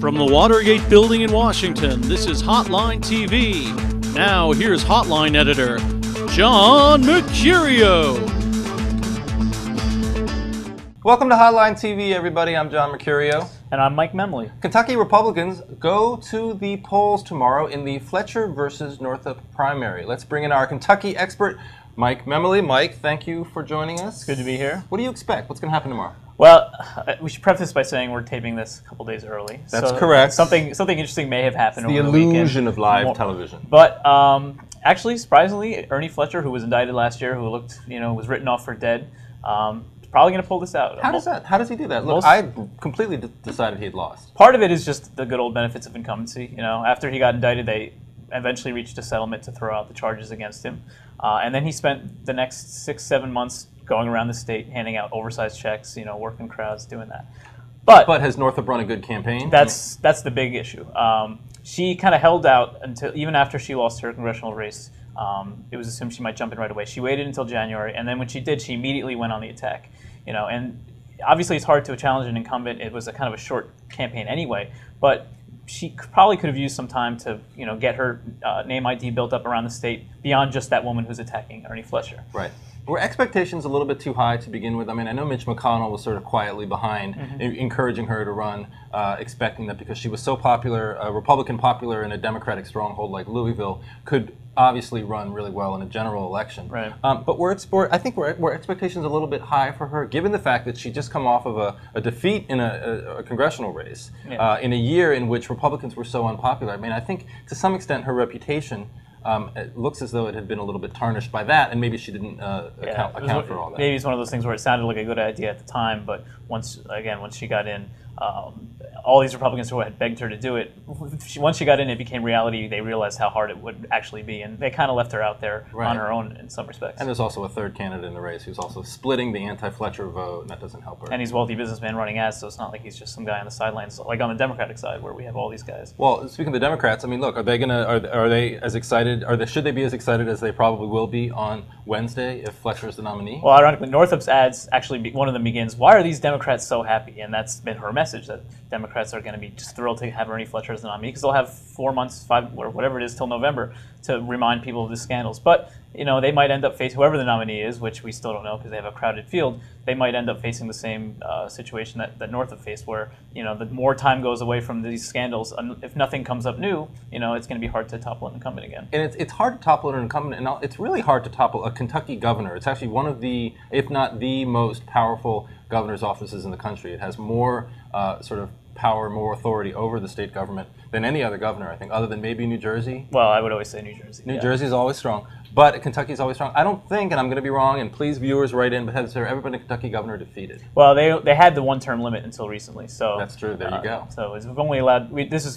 From the Watergate Building in Washington, this is Hotline TV. Now, here's Hotline editor, John Mercurio. Welcome to Hotline TV, everybody. I'm John Mercurio. And I'm Mike Memoli. Kentucky Republicans go to the polls tomorrow in the Fletcher versus Northup primary. Let's bring in our Kentucky expert, Mike Memoli. Mike, thank you for joining us. It's good to be here. What do you expect? What's going to happen tomorrow? Well, we should preface by saying we're taping this a couple days early. That's correct. Something interesting may have happened over the weekend. The illusion of live television. But actually, surprisingly, Ernie Fletcher, who was indicted last year, who looked, was written off for dead, probably going to pull this out. How does he do that? Look, I completely decided he had lost. Part of it is just the good old benefits of incumbency. After he got indicted, they eventually reached a settlement to throw out the charges against him. And then he spent the next 6-7 months going around the state, handing out oversized checks, working crowds, doing that. But has Northup run a good campaign? That's the big issue. She kind of held out until even after she lost her congressional race. It was assumed she might jump in right away. She waited until January, and then when she did, she immediately went on the attack. And obviously it's hard to challenge an incumbent. It was a kind of a short campaign anyway, but she probably could have used some time to get her name ID built up around the state beyond just that woman who's attacking Ernie Fletcher. Right. Were expectations a little bit too high to begin with? I mean, I know Mitch McConnell was sort of quietly behind, encouraging her to run, expecting that because she was so popular, a Republican popular in a Democratic stronghold like Louisville, could obviously run really well in a general election. Right. But were expectations a little bit high for her, given the fact that she'd just come off of a defeat in a congressional race, in a year in which Republicans were so unpopular? I mean, I think to some extent her reputation it looks as though it had been a little bit tarnished by that, and maybe she didn't account for all that. Maybe it's one of those things where it sounded like a good idea at the time, but once she got in, all these Republicans who had begged her to do it, once she got in, it became reality. They realized how hard it would actually be, and they kind of left her out there on her own in some respects. And there's also a third candidate in the race who's also splitting the anti-Fletcher vote, and that doesn't help her. And he's a wealthy businessman running ads, so it's not like he's just some guy on the sidelines, like on the Democratic side, where we have all these guys. Well, speaking of the Democrats, I mean, look, are they as excited? Should they be as excited as they probably will be on Wednesday if Fletcher is the nominee? Well, ironically, Northup's ads actually, one of them begins, "Why are these Democrats so happy?" And that's been her message, that Democrats are going to be just thrilled to have Ernie Fletcher as the nominee because they'll have 4 months, 5 or whatever it is till November to remind people of the scandals. But they might end up facing whoever the nominee is, which we still don't know because they have a crowded field. They might end up facing the same situation that Northup faced, where the more time goes away from these scandals, if nothing comes up new, it's going to be hard to topple an incumbent again. And it's hard to topple an incumbent, and it's really hard to topple a Kentucky governor. It's actually one of the, if not the most powerful governor's offices in the country. It has more sort of power, more authority over the state government than any other governor, I think, other than maybe New Jersey. Well, I would always say New Jersey. New Jersey is always strong, but Kentucky is always strong. I don't think, and I'm going to be wrong, and please viewers write in, but has there ever been a Kentucky governor defeated? Well, they had the one-term limit until recently, so that's true. There you go. So we've only allowed.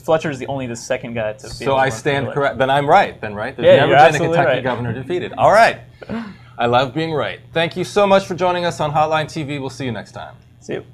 Fletcher is only the second guy to. So I stand correct. Then I'm right. Then right. There's never been a Kentucky governor defeated. All right. I love being right. Thank you so much for joining us on Hotline TV. We'll see you next time. See you.